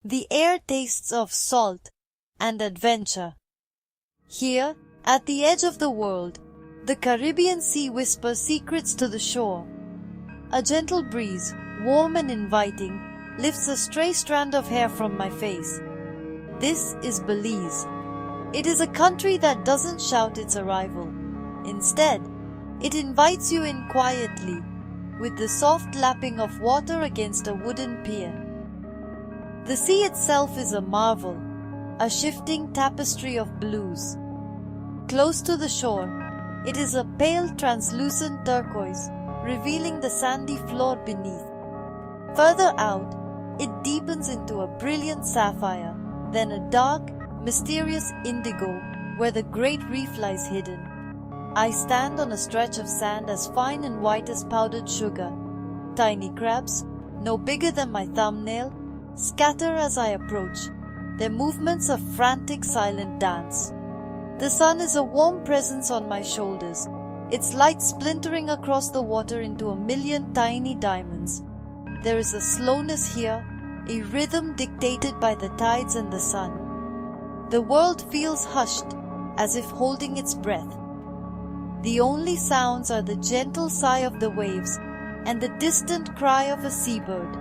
The air tastes of salt and adventure. Here, at the edge of the world, the Caribbean Sea whispers secrets to the shore. A gentle breeze, warm and inviting, lifts a stray strand of hair from my face. This is Belize. It is a country that doesn't shout its arrival. Instead, it invites you in quietly, with the soft lapping of water against a wooden pier. The sea itself is a marvel, a shifting tapestry of blues. Close to the shore, it is a pale translucent turquoise, revealing the sandy floor beneath. Further out, it deepens into a brilliant sapphire, then a dark, mysterious indigo where the great reef lies hidden. I stand on a stretch of sand as fine and white as powdered sugar. Tiny crabs, no bigger than my thumbnail, scatter as I approach, their movements a frantic silent dance. The sun is a warm presence on my shoulders, its light splintering across the water into a million tiny diamonds. There is a slowness here, a rhythm dictated by the tides and the sun. The world feels hushed, as if holding its breath. The only sounds are the gentle sigh of the waves and the distant cry of a seabird,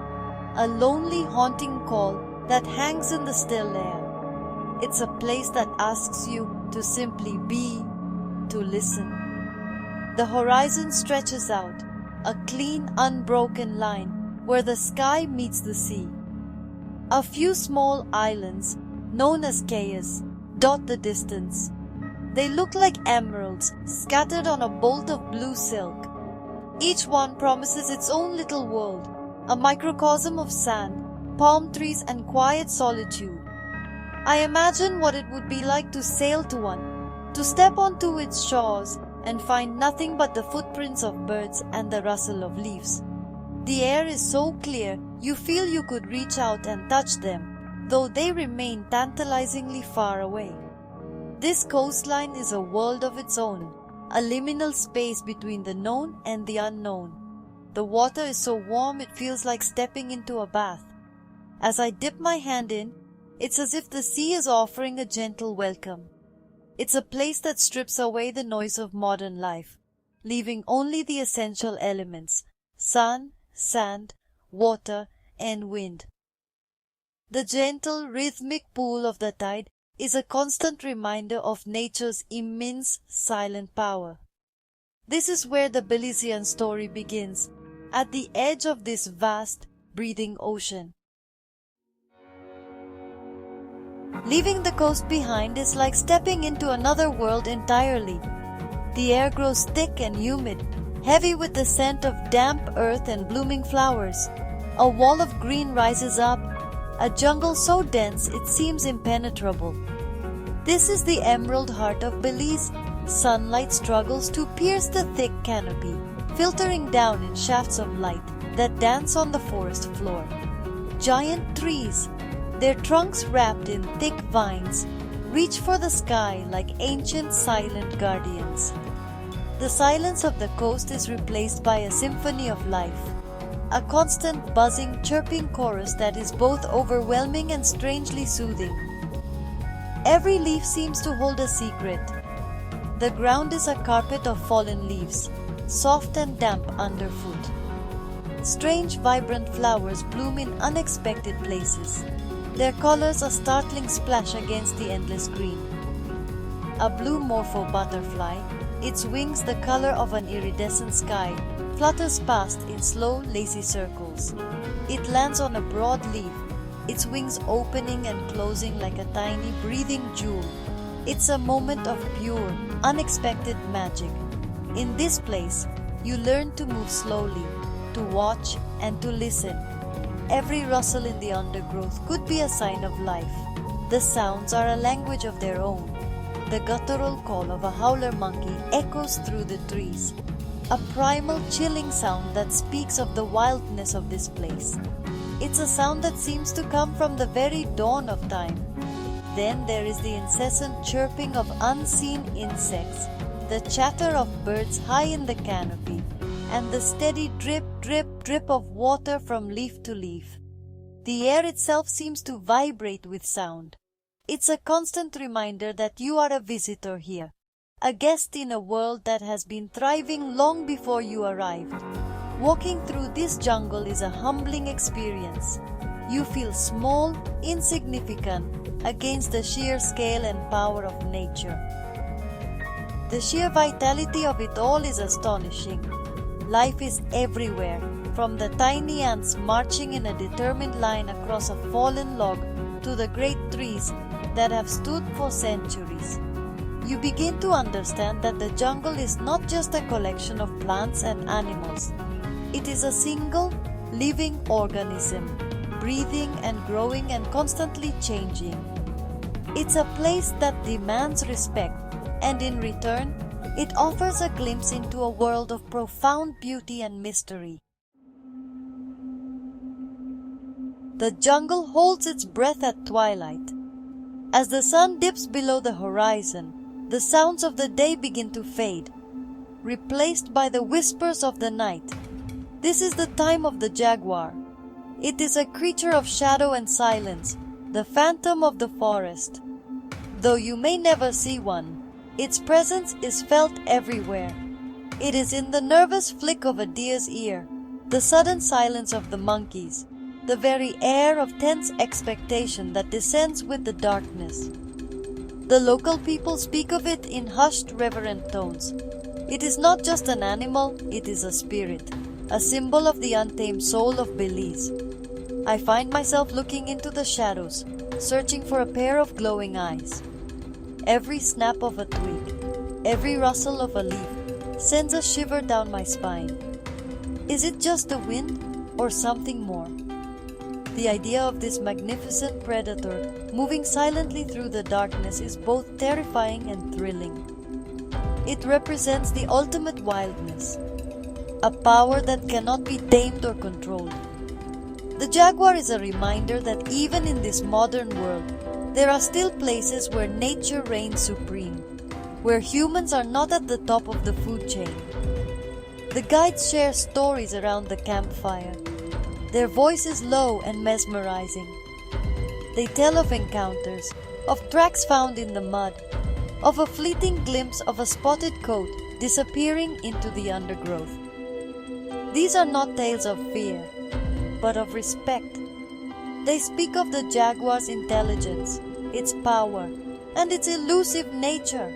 a lonely haunting call that hangs in the still air. It's a place that asks you to simply be, to listen. The horizon stretches out, a clean, unbroken line where the sky meets the sea. A few small islands, known as cayas, dot the distance. They look like emeralds scattered on a bolt of blue silk. Each one promises its own little world, a microcosm of sand, palm trees and quiet solitude. I imagine what it would be like to sail to one, to step onto its shores and find nothing but the footprints of birds and the rustle of leaves. The air is so clear you feel you could reach out and touch them, though they remain tantalizingly far away. This coastline is a world of its own, a liminal space between the known and the unknown. The water is so warm it feels like stepping into a bath. As I dip my hand in, it's as if the sea is offering a gentle welcome. It's a place that strips away the noise of modern life, leaving only the essential elements: sun, sand, water, and wind. The gentle, rhythmic pool of the tide is a constant reminder of nature's immense, silent power. This is where the Belizean story begins, at the edge of this vast, breathing ocean. Leaving the coast behind is like stepping into another world entirely. The air grows thick and humid, heavy with the scent of damp earth and blooming flowers. A wall of green rises up, a jungle so dense it seems impenetrable. This is the emerald heart of Belize. Sunlight struggles to pierce the thick canopy, filtering down in shafts of light that dance on the forest floor. Giant trees, their trunks wrapped in thick vines, reach for the sky like ancient silent guardians. The silence of the coast is replaced by a symphony of life, a constant buzzing, chirping chorus that is both overwhelming and strangely soothing. Every leaf seems to hold a secret. The ground is a carpet of fallen leaves, soft and damp underfoot. Strange, vibrant flowers bloom in unexpected places, their colors a startling splash against the endless green. A blue morpho butterfly, its wings the color of an iridescent sky, flutters past in slow, lazy circles. It lands on a broad leaf, its wings opening and closing like a tiny, breathing jewel. It's a moment of pure, unexpected magic. In this place, you learn to move slowly, to watch and to listen. Every rustle in the undergrowth could be a sign of life. The sounds are a language of their own. The guttural call of a howler monkey echoes through the trees, a primal, chilling sound that speaks of the wildness of this place. It's a sound that seems to come from the very dawn of time. Then there is the incessant chirping of unseen insects, the chatter of birds high in the canopy, and the steady drip, drip, drip of water from leaf to leaf. The air itself seems to vibrate with sound. It's a constant reminder that you are a visitor here, a guest in a world that has been thriving long before you arrived. Walking through this jungle is a humbling experience. You feel small, insignificant against the sheer scale and power of nature. The sheer vitality of it all is astonishing. Life is everywhere, from the tiny ants marching in a determined line across a fallen log to the great trees that have stood for centuries. You begin to understand that the jungle is not just a collection of plants and animals. It is a single, living organism, breathing and growing and constantly changing. It's a place that demands respect, and in return, it offers a glimpse into a world of profound beauty and mystery. The jungle holds its breath at twilight. As the sun dips below the horizon, the sounds of the day begin to fade, replaced by the whispers of the night. This is the time of the jaguar. It is a creature of shadow and silence, the phantom of the forest. Though you may never see one, its presence is felt everywhere. It is in the nervous flick of a deer's ear, the sudden silence of the monkeys, the very air of tense expectation that descends with the darkness. The local people speak of it in hushed, reverent tones. It is not just an animal, it is a spirit, a symbol of the untamed soul of Belize. I find myself looking into the shadows, searching for a pair of glowing eyes. Every snap of a twig, every rustle of a leaf sends a shiver down my spine. Is it just the wind or something more? The idea of this magnificent predator moving silently through the darkness is both terrifying and thrilling. It represents the ultimate wildness, a power that cannot be tamed or controlled. The jaguar is a reminder that even in this modern world, there are still places where nature reigns supreme, where humans are not at the top of the food chain. The guides share stories around the campfire. Their voice is low and mesmerizing. They tell of encounters, of tracks found in the mud, of a fleeting glimpse of a spotted coat disappearing into the undergrowth. These are not tales of fear, but of respect. They speak of the jaguar's intelligence, its power, and its elusive nature.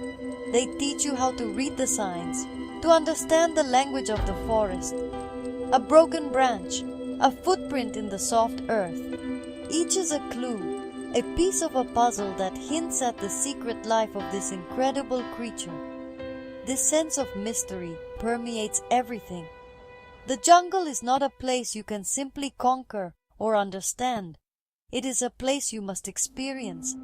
They teach you how to read the signs, to understand the language of the forest. A broken branch, a footprint in the soft earth. Each is a clue, a piece of a puzzle that hints at the secret life of this incredible creature. This sense of mystery permeates everything. The jungle is not a place you can simply conquer or understand. It is a place you must experience.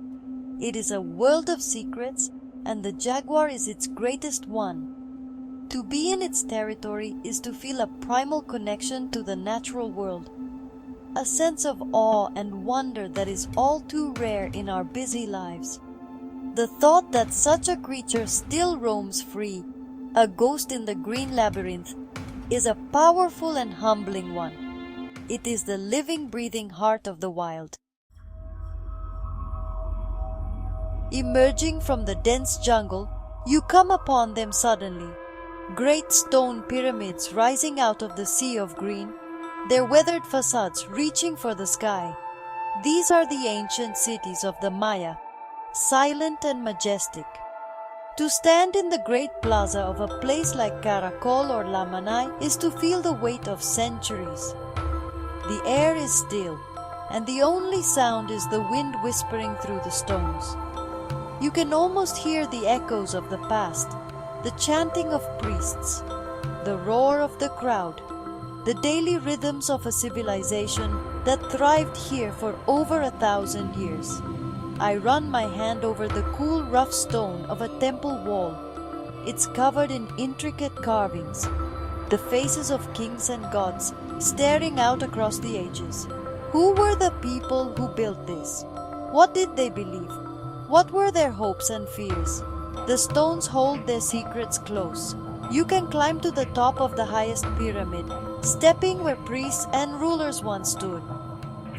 It is a world of secrets, and the jaguar is its greatest one. To be in its territory is to feel a primal connection to the natural world, a sense of awe and wonder that is all too rare in our busy lives. The thought that such a creature still roams free, a ghost in the green labyrinth, is a powerful and humbling one. It is the living, breathing heart of the wild. Emerging from the dense jungle, you come upon them suddenly. Great stone pyramids rising out of the sea of green, their weathered facades reaching for the sky. These are the ancient cities of the Maya, silent and majestic. To stand in the great plaza of a place like Caracol or Lamanai is to feel the weight of centuries. The air is still, and the only sound is the wind whispering through the stones. You can almost hear the echoes of the past, the chanting of priests, the roar of the crowd, the daily rhythms of a civilization that thrived here for over 1,000 years. I run my hand over the cool, rough stone of a temple wall. It's covered in intricate carvings, the faces of kings and gods staring out across the ages. Who were the people who built this? What did they believe? What were their hopes and fears? The stones hold their secrets close. You can climb to the top of the highest pyramid, stepping where priests and rulers once stood.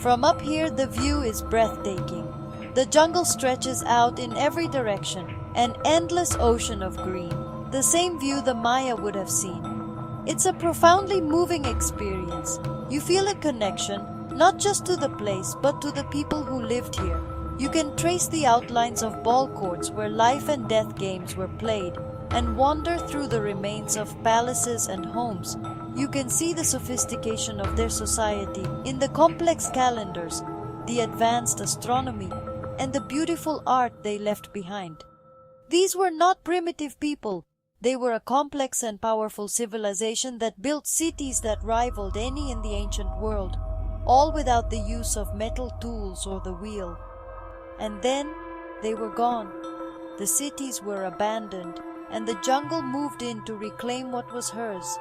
From up here, the view is breathtaking. The jungle stretches out in every direction, an endless ocean of green, the same view the Maya would have seen. It's a profoundly moving experience. You feel a connection, not just to the place, but to the people who lived here. You can trace the outlines of ball courts where life and death games were played, and wander through the remains of palaces and homes. You can see the sophistication of their society in the complex calendars, the advanced astronomy, and the beautiful art they left behind. These were not primitive people. They were a complex and powerful civilization that built cities that rivaled any in the ancient world, all without the use of metal tools or the wheel. And then they were gone. The cities were abandoned, and the jungle moved in to reclaim what was hers.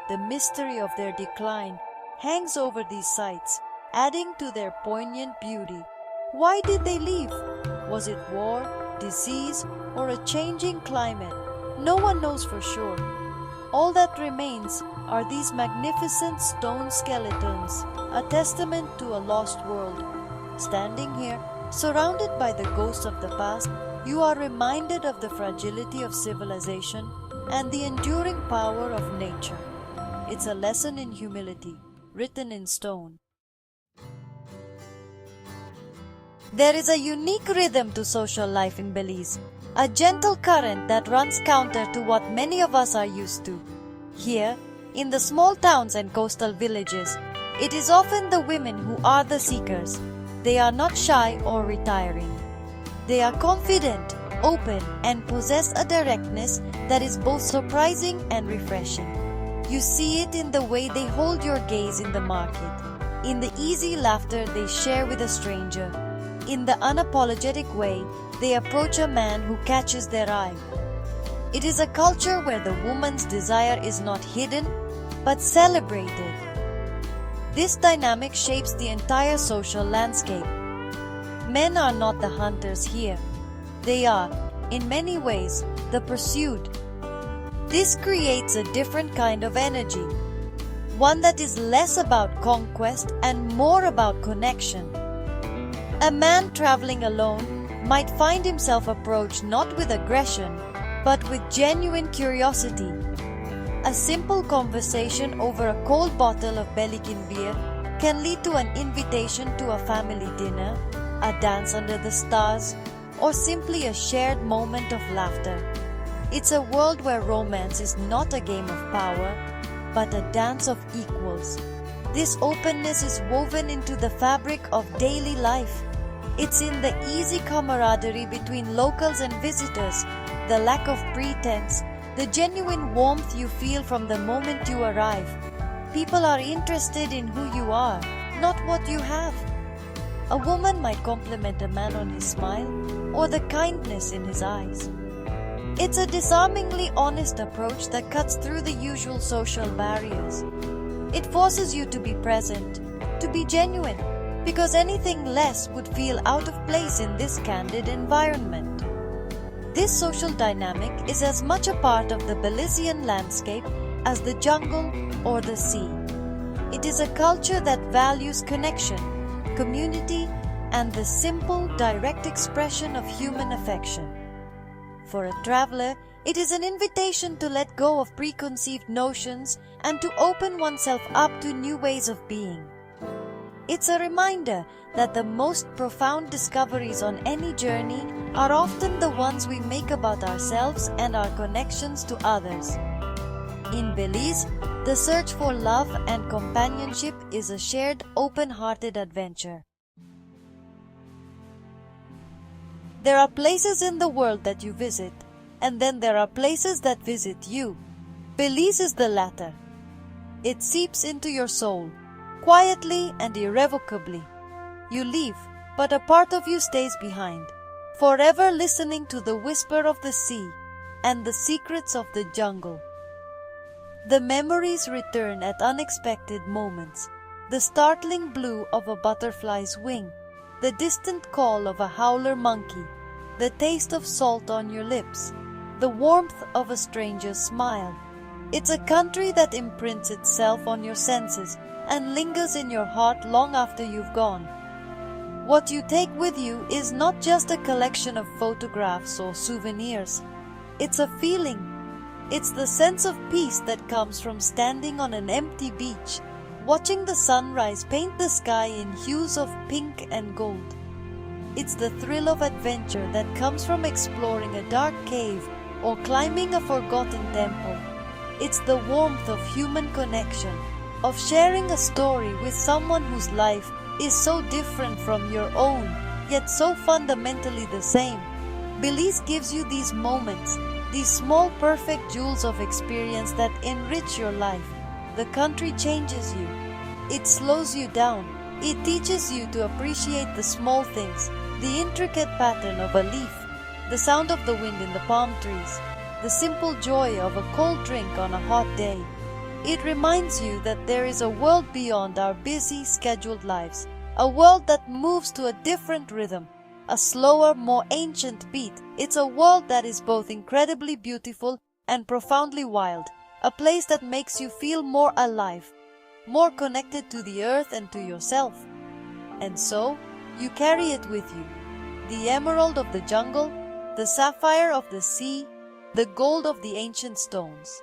The mystery of their decline hangs over these sites, adding to their poignant beauty. Why did they leave? Was it war, disease, or a changing climate? No one knows for sure. All that remains are these magnificent stone skeletons, a testament to a lost world. Standing here, surrounded by the ghosts of the past, you are reminded of the fragility of civilization and the enduring power of nature. It's a lesson in humility, written in stone. There is a unique rhythm to social life in Belize, a gentle current that runs counter to what many of us are used to. Here, in the small towns and coastal villages, it is often the women who are the seekers. They are not shy or retiring. They are confident, open, and possess a directness that is both surprising and refreshing. You see it in the way they hold your gaze in the market, in the easy laughter they share with a stranger, in the unapologetic way they approach a man who catches their eye. It is a culture where the woman's desire is not hidden, but celebrated. This dynamic shapes the entire social landscape. Men are not the hunters here. They are, in many ways, the pursued. This creates a different kind of energy, one that is less about conquest and more about connection. A man traveling alone might find himself approached not with aggression, but with genuine curiosity. A simple conversation over a cold bottle of Belikin beer can lead to an invitation to a family dinner, a dance under the stars, or simply a shared moment of laughter. It's a world where romance is not a game of power, but a dance of equals. This openness is woven into the fabric of daily life. It's in the easy camaraderie between locals and visitors, the lack of pretense, the genuine warmth you feel from the moment you arrive. People are interested in who you are, not what you have. A woman might compliment a man on his smile or the kindness in his eyes. It's a disarmingly honest approach that cuts through the usual social barriers. It forces you to be present, to be genuine, because anything less would feel out of place in this candid environment. This social dynamic is as much a part of the Belizean landscape as the jungle or the sea. It is a culture that values connection, community, and the simple, direct expression of human affection. For a traveler, it is an invitation to let go of preconceived notions and to open oneself up to new ways of being. It's a reminder that the most profound discoveries on any journey are often the ones we make about ourselves and our connections to others. In Belize, the search for love and companionship is a shared, open-hearted adventure. There are places in the world that you visit, and then there are places that visit you. Belize is the latter. It seeps into your soul, quietly and irrevocably. You leave, but a part of you stays behind, forever listening to the whisper of the sea and the secrets of the jungle. The memories return at unexpected moments, the startling blue of a butterfly's wing, the distant call of a howler monkey, the taste of salt on your lips, the warmth of a stranger's smile. It's a country that imprints itself on your senses, and lingers in your heart long after you've gone. What you take with you is not just a collection of photographs or souvenirs. It's a feeling. It's the sense of peace that comes from standing on an empty beach, watching the sunrise paint the sky in hues of pink and gold. It's the thrill of adventure that comes from exploring a dark cave or climbing a forgotten temple. It's the warmth of human connection, of sharing a story with someone whose life is so different from your own, yet so fundamentally the same. Belize gives you these moments, these small perfect jewels of experience that enrich your life. The country changes you. It slows you down. It teaches you to appreciate the small things, the intricate pattern of a leaf, the sound of the wind in the palm trees, the simple joy of a cold drink on a hot day. It reminds you that there is a world beyond our busy, scheduled lives, a world that moves to a different rhythm, a slower, more ancient beat. It's a world that is both incredibly beautiful and profoundly wild, a place that makes you feel more alive, more connected to the earth and to yourself. And so, you carry it with you. The emerald of the jungle, the sapphire of the sea, the gold of the ancient stones.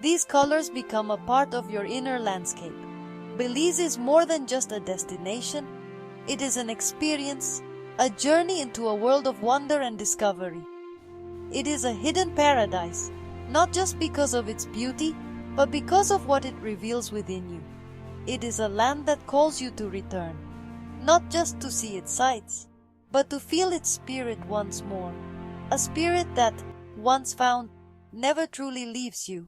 These colors become a part of your inner landscape. Belize is more than just a destination. It is an experience, a journey into a world of wonder and discovery. It is a hidden paradise, not just because of its beauty, but because of what it reveals within you. It is a land that calls you to return, not just to see its sights, but to feel its spirit once more. A spirit that, once found, never truly leaves you.